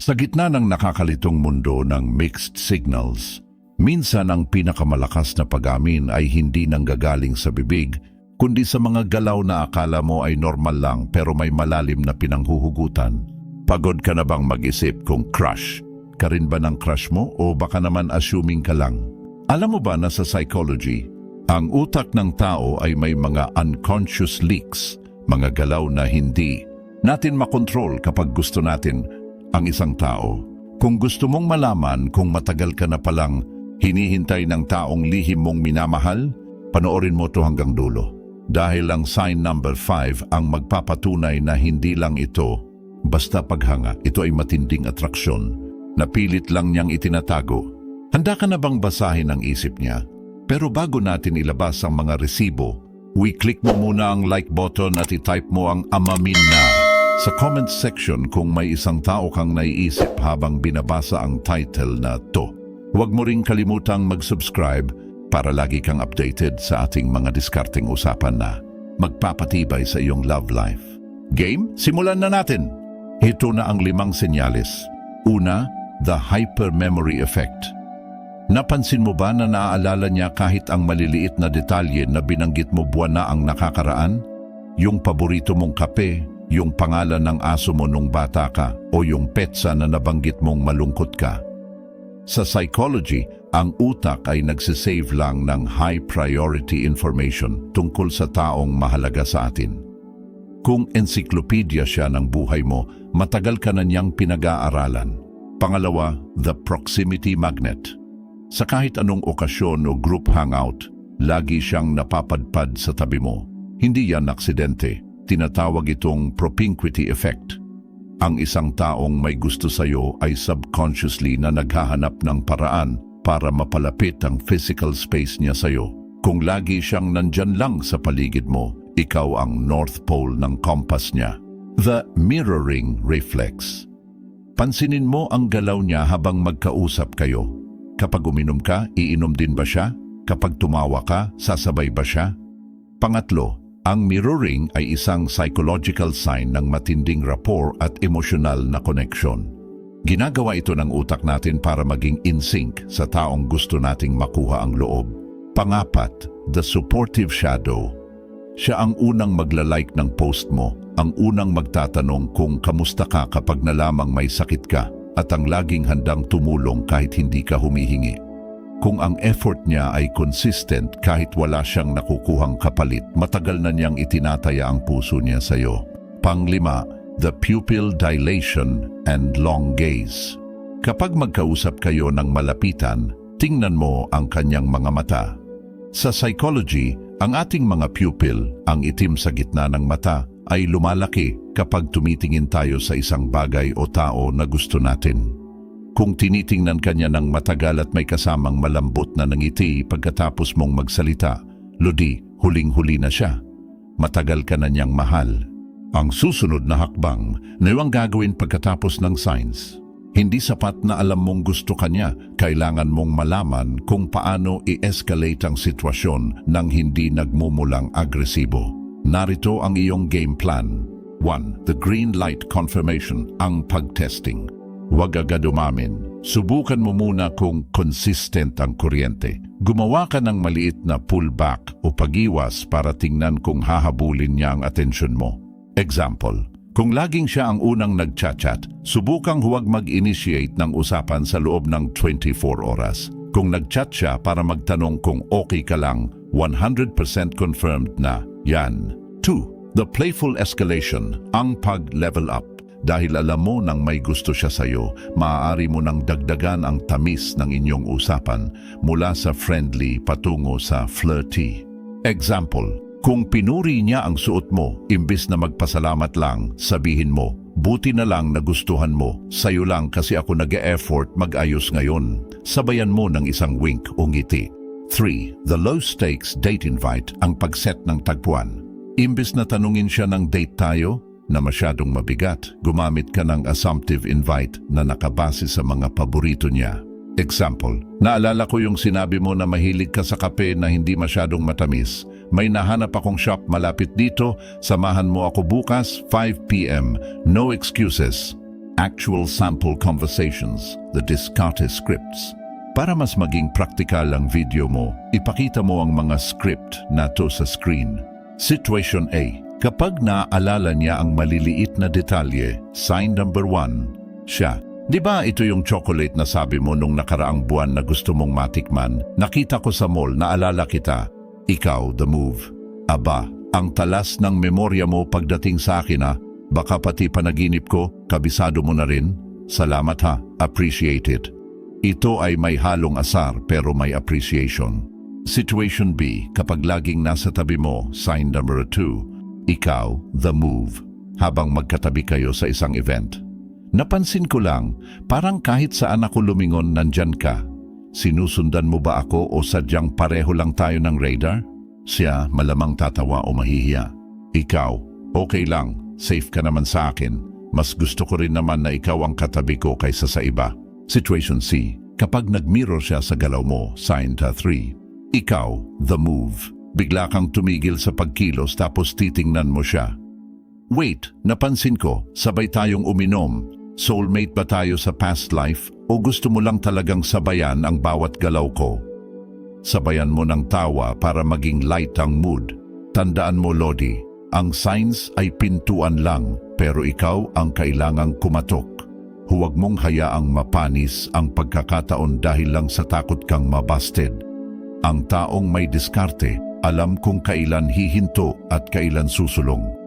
Sa gitna ng nakakalitong mundo ng mixed signals, minsan ang pinakamalakas na pag-amin ay hindi nanggagaling sa bibig, kundi sa mga galaw na akala mo ay normal lang pero may malalim na pinanghuhugutan. Pagod ka na bang mag-isip kung crush ka rin ba ng crush mo o baka naman assuming ka lang? Alam mo ba na sa psychology, ang utak ng tao ay may mga unconscious leaks, mga galaw na hindi natin makontrol kapag gusto natin ang isang tao. Kung gusto mong malaman kung matagal ka na palang hinihintay ng taong lihim mong minamahal, panoorin mo to hanggang dulo. Dahil ang sign number 5 ang magpapatunay na hindi lang ito basta paghanga, ito ay matinding atraksyon na pilit lang niyang itinatago. Handa ka na bang basahin ang isip niya? Pero bago natin ilabas ang mga resibo, i-click mo muna ang like button at i-type mo ang amamin na sa comment section kung may isang tao kang naiisip habang binabasa ang title na to. Huwag mo ring kalimutang mag-subscribe para lagi kang updated sa ating mga diskarteng usapan na magpapatibay sa iyong love life. Game? Simulan na natin! Ito na ang 5 senyales. Una, the hypermemory effect. Napansin mo ba na naaalala niya kahit ang maliliit na detalye na binanggit mo buwan na ang nakakaraan? Yung paborito mong kape, yung pangalan ng aso mo nung bata ka, o yung petsa na nabanggit mong malungkot ka. Sa psychology, ang utak ay nagsisave lang ng high priority information tungkol sa taong mahalaga sa atin. Kung encyclopedia siya ng buhay mo, matagal ka na niyang pinag-aaralan. Pangalawa, the proximity magnet. Sa kahit anong okasyon o group hangout, lagi siyang napapadpad sa tabi mo. Hindi yan aksidente. Tinatawag itong propinquity effect. Ang isang taong may gusto sa'yo ay subconsciously na naghahanap ng paraan para mapalapit ang physical space niya sa'yo. Kung lagi siyang nandyan lang sa paligid mo, ikaw ang North Pole ng compass niya. The mirroring reflex. Pansinin mo ang galaw niya habang magkausap kayo. Kapag uminom ka, iinom din ba siya? Kapag tumawa ka, sasabay ba siya? Pangatlo, ang mirroring ay isang psychological sign ng matinding rapport at emosyonal na connection. Ginagawa ito ng utak natin para maging in sync sa taong gusto nating makuha ang loob. Pangapat, the supportive shadow. Siya ang unang magla-like ng post mo, ang unang magtatanong kung kamusta ka kapag nalamang may sakit ka, at ang laging handang tumulong kahit hindi ka humihingi. Kung ang effort niya ay consistent kahit wala siyang nakukuhang kapalit, matagal na niyang itinataya ang puso niya sa iyo. Panglima, the pupil dilation and long gaze. Kapag magkausap kayo ng malapitan, tingnan mo ang kanyang mga mata. Sa psychology, ang ating mga pupil, ang itim sa gitna ng mata, ay lumalaki kapag tumitingin tayo sa isang bagay o tao na gusto natin. Kung tinitingnan ka niya ng matagal at may kasamang malambot na ngiti pagkatapos mong magsalita, lodi, huling-huli na siya. Matagal ka na niyang mahal. Ang susunod na hakbang na iyong gagawin pagkatapos ng signs. Hindi sapat na alam mong gusto ka niya, kailangan mong malaman kung paano i-escalate ang sitwasyon nang hindi nagmumulang agresibo. Narito ang iyong game plan. 1. The green light confirmation, ang pag-testing. Huwag agad umamin. Subukan mo muna kung consistent ang kuryente. Gumawa ka ng maliit na pullback o pag-iwas para tingnan kung hahabulin niya ang atensyon mo. Example, kung laging siya ang unang nag-chat-chat, subukang huwag mag-initiate ng usapan sa loob ng 24 oras. Kung nag-chat siya para magtanong kung okay ka lang, 100% confirmed na yan. 2. The playful escalation, ang pag-level up. Dahil alam mo nang may gusto siya sa'yo, maaari mo nang dagdagan ang tamis ng inyong usapan mula sa friendly patungo sa flirty. Example, kung pinuri niya ang suot mo, imbis na magpasalamat lang, sabihin mo, buti na lang nagustuhan mo, sa'yo lang kasi ako nag-e-effort mag-ayos ngayon. Sabayan mo ng isang wink o ngiti. 3. The low-stakes date invite, ang pag-set ng tagpuan. Imbis na tanungin siya ng date tayo, na masyadong mabigat, gumamit ka ng assumptive invite na nakabase sa mga paborito niya. Example, naalala ko yung sinabi mo na mahilig ka sa kape na hindi masyadong matamis. May nahanap akong shop malapit dito, samahan mo ako bukas, 5 p.m. No excuses. actual sample conversations, the Descartes scripts. Para mas maging praktikal ang video mo, ipakita mo ang mga script na to sa screen. Situation A. Kapag naaalala niya ang maliliit na detalye, sign number 1, siya. Di ba ito yung chocolate na sabi mo nung nakaraang buwan na gusto mong matikman? Nakita ko sa mall, naalala kita. Ikaw, the move. Aba, ang talas ng memorya mo pagdating sa akin ha. Baka pati panaginip ko, kabisado mo na rin. Salamat ha, appreciate it. Ito ay may halong asar pero may appreciation. Situation B, kapag laging nasa tabi mo, sign number 2, ikaw, the move. Habang magkatabi kayo sa isang event. Napansin ko lang, parang kahit saan ako lumingon nandyan ka. Sinusundan mo ba ako o sadyang pareho lang tayo ng radar? Siya malamang tatawa o mahihiya. Ikaw, okay lang, safe ka naman sa akin. Mas gusto ko rin naman na ikaw ang katabi ko kaysa sa iba. Situation C, kapag nag-mirror siya sa galaw mo, sign 3. Ikaw, the move. Bigla kang tumigil sa pagkilos tapos titingnan mo siya. Wait, napansin ko, sabay tayong uminom. Soulmate ba tayo sa past life o gusto mo lang talagang sabayan ang bawat galaw ko? Sabayan mo ng tawa para maging light ang mood. Tandaan mo, Lodi, ang signs ay pintuan lang pero ikaw ang kailangang kumatok. Huwag mong hayaang mapanis ang pagkakataon dahil lang sa takot kang mabasted. Ang taong may diskarte, alam kung kailan hihinto at kailan susulong.